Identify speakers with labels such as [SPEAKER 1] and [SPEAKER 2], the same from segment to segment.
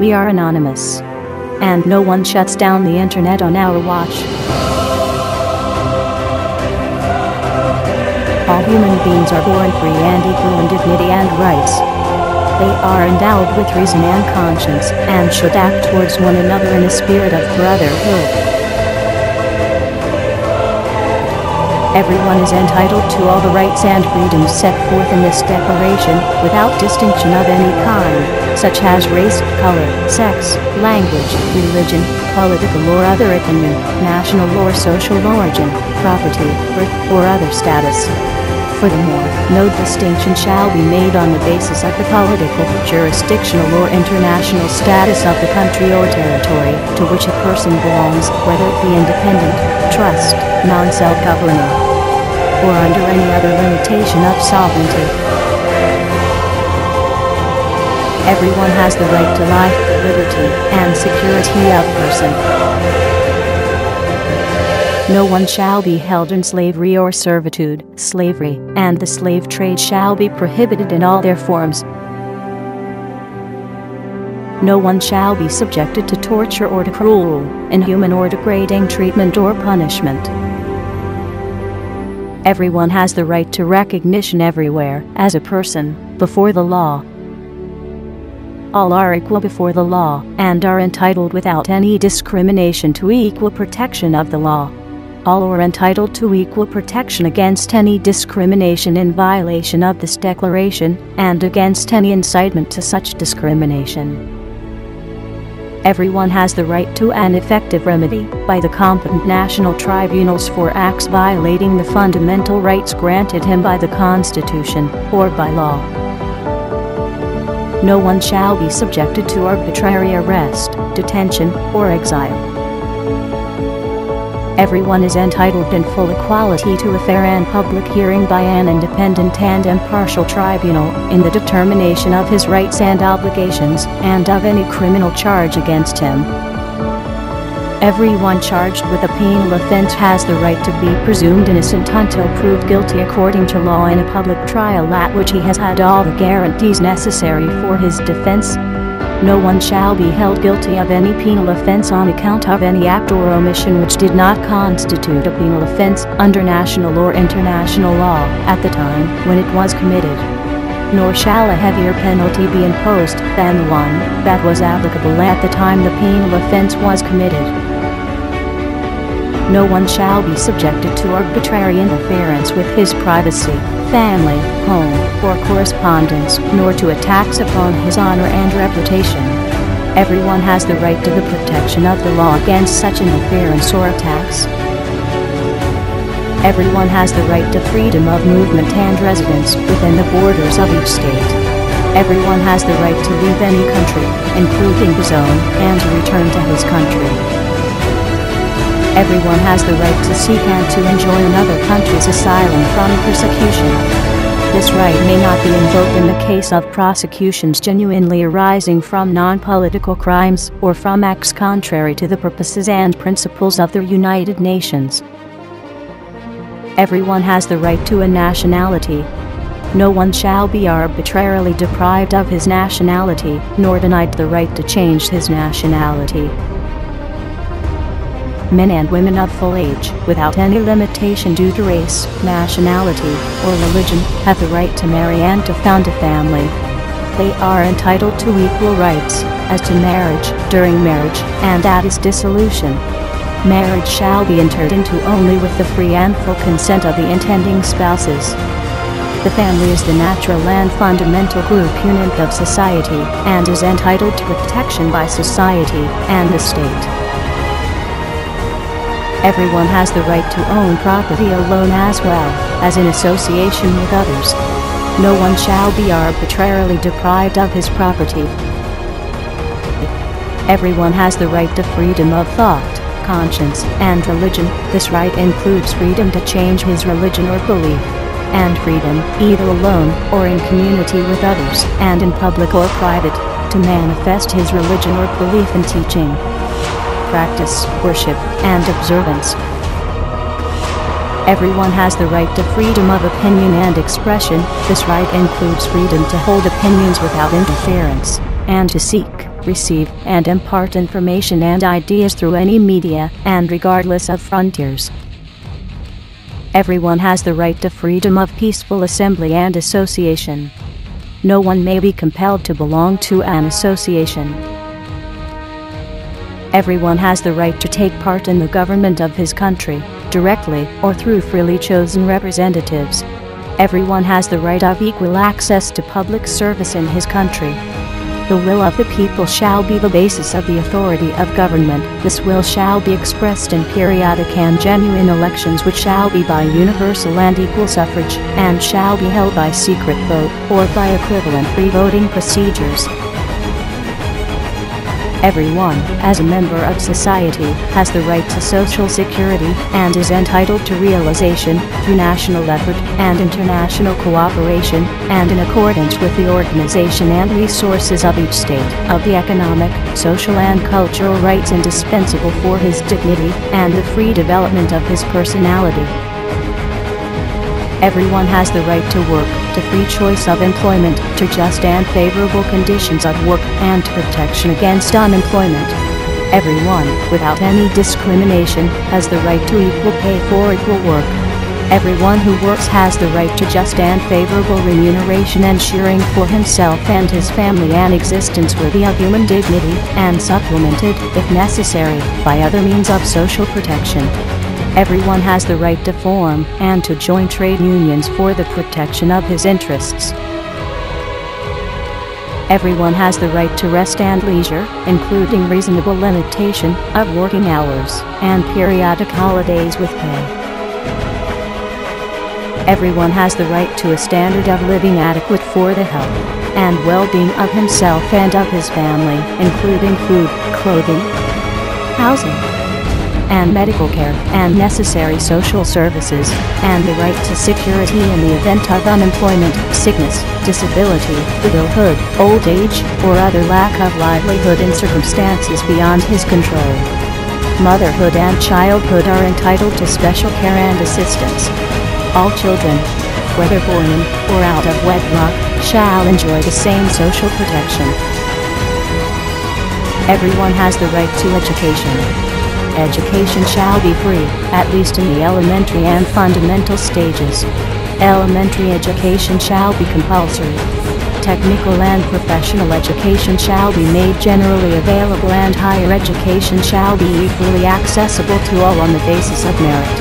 [SPEAKER 1] We are anonymous. And no one shuts down the internet on our watch. All human beings are born free and equal in dignity and rights. They are endowed with reason and conscience, and should act towards one another in a spirit of brotherhood. Everyone is entitled to all the rights and freedoms set forth in this declaration, without distinction of any kind, such as race, color, sex, language, religion, political or other opinion, national or social origin, property, birth, or other status. Furthermore, no distinction shall be made on the basis of the political, jurisdictional or international status of the country or territory to which a person belongs, whether it be independent, trust, non-self-governing, or under any other limitation of sovereignty. Everyone has the right to life, liberty, and security of person. No one shall be held in slavery or servitude, slavery, and the slave trade shall be prohibited in all their forms. No one shall be subjected to torture or to cruel, inhuman or degrading treatment or punishment. Everyone has the right to recognition everywhere, as a person, before the law. All are equal before the law, and are entitled without any discrimination to equal protection of the law. All are entitled to equal protection against any discrimination in violation of this declaration, and against any incitement to such discrimination. Everyone has the right to an effective remedy by the competent national tribunals for acts violating the fundamental rights granted him by the Constitution, or by law. No one shall be subjected to arbitrary arrest, detention, or exile. Everyone is entitled in full equality to a fair and public hearing by an independent and impartial tribunal, in the determination of his rights and obligations, and of any criminal charge against him. Everyone charged with a penal offense has the right to be presumed innocent until proved guilty according to law in a public trial at which he has had all the guarantees necessary for his defense. No one shall be held guilty of any penal offense on account of any act or omission which did not constitute a penal offense under national or international law at the time when it was committed. Nor shall a heavier penalty be imposed than the one that was applicable at the time the penal offense was committed. No one shall be subjected to arbitrary interference with his privacy, family, home, or correspondence, nor to attacks upon his honor and reputation. Everyone has the right to the protection of the law against such interference or attacks. Everyone has the right to freedom of movement and residence within the borders of each state. Everyone has the right to leave any country, including his own, and to return to his country. Everyone has the right to seek and to enjoy another country's asylum from persecution. This right may not be invoked in the case of prosecutions genuinely arising from non-political crimes or from acts contrary to the purposes and principles of the United Nations. Everyone has the right to a nationality. No one shall be arbitrarily deprived of his nationality, nor denied the right to change his nationality. Men and women of full age, without any limitation due to race, nationality, or religion, have the right to marry and to found a family. They are entitled to equal rights, as to marriage, during marriage, and at its dissolution. Marriage shall be entered into only with the free and full consent of the intending spouses. The family is the natural and fundamental group unit of society, and is entitled to protection by society and the state. Everyone has the right to own property alone as well as in association with others. No one shall be arbitrarily deprived of his property. Everyone has the right to freedom of thought, conscience, and religion. This right includes freedom to change his religion or belief, and freedom, either alone or in community with others, and in public or private, to manifest his religion or belief in teaching, practice, worship, and observance. Everyone has the right to freedom of opinion and expression. This right includes freedom to hold opinions without interference, and to seek, receive, and impart information and ideas through any media, and regardless of frontiers. Everyone has the right to freedom of peaceful assembly and association. No one may be compelled to belong to an association. Everyone has the right to take part in the government of his country, directly or through freely chosen representatives. Everyone has the right of equal access to public service in his country. The will of the people shall be the basis of the authority of government. This will shall be expressed in periodic and genuine elections, which shall be by universal and equal suffrage, and shall be held by secret vote, or by equivalent free voting procedures. Everyone, as a member of society, has the right to social security, and is entitled to realization, through national effort and international cooperation, and in accordance with the organization and resources of each state, of the economic, social and cultural rights indispensable for his dignity, and the free development of his personality. Everyone has the right to work, to free choice of employment, to just and favorable conditions of work, and to protection against unemployment. Everyone, without any discrimination, has the right to equal pay for equal work. Everyone who works has the right to just and favorable remuneration, ensuring for himself and his family an existence worthy of human dignity, and supplemented, if necessary, by other means of social protection. Everyone has the right to form and to join trade unions for the protection of his interests. Everyone has the right to rest and leisure, including reasonable limitation of working hours and periodic holidays with pay. Everyone has the right to a standard of living adequate for the health and well-being of himself and of his family, including food, clothing, housing, and medical care, and necessary social services, and the right to security in the event of unemployment, sickness, disability, widowhood, old age, or other lack of livelihood in circumstances beyond his control. Motherhood and childhood are entitled to special care and assistance. All children, whether born in or out of wedlock, shall enjoy the same social protection. Everyone has the right to education. Education shall be free, at least in the elementary and fundamental stages. Elementary education shall be compulsory. Technical and professional education shall be made generally available, and higher education shall be equally accessible to all on the basis of merit.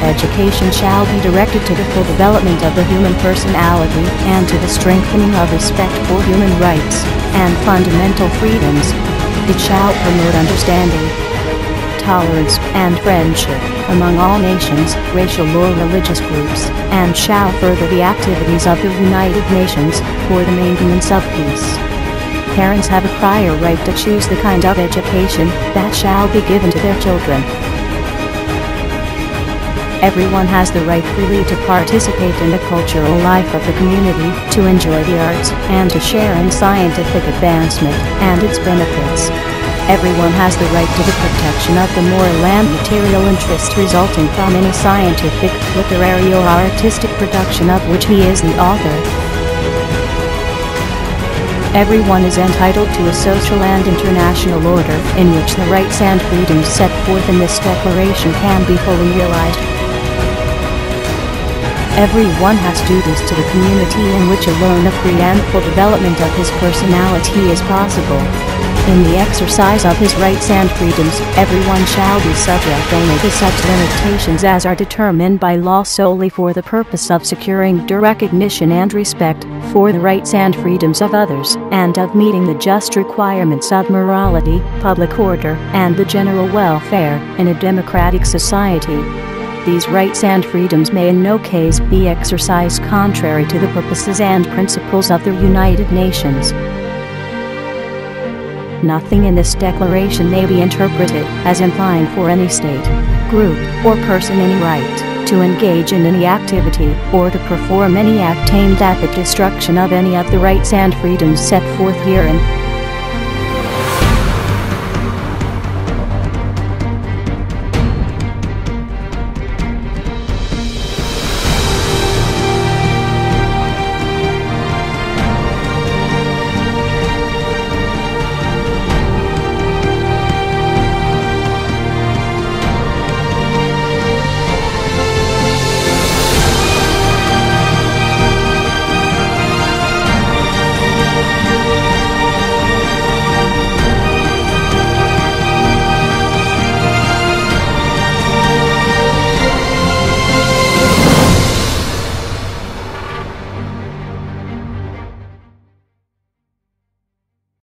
[SPEAKER 1] Education shall be directed to the full development of the human personality and to the strengthening of respect for human rights and fundamental freedoms. It shall promote understanding, tolerance, and friendship among all nations, racial or religious groups, and shall further the activities of the United Nations for the maintenance of peace. Parents have a prior right to choose the kind of education that shall be given to their children. Everyone has the right freely to participate in the cultural life of the community, to enjoy the arts, and to share in scientific advancement and its benefits. Everyone has the right to the protection of the moral and material interests resulting from any scientific, literary or artistic production of which he is the author. Everyone is entitled to a social and international order in which the rights and freedoms set forth in this declaration can be fully realized. Everyone has duties to the community in which alone a free and full development of his personality is possible. In the exercise of his rights and freedoms, everyone shall be subject only to such limitations as are determined by law solely for the purpose of securing due recognition and respect for the rights and freedoms of others, and of meeting the just requirements of morality, public order, and the general welfare in a democratic society. These rights and freedoms may in no case be exercised contrary to the purposes and principles of the United Nations. Nothing in this declaration may be interpreted as implying for any state, group, or person any right to engage in any activity or to perform any act aimed at the destruction of any of the rights and freedoms set forth herein.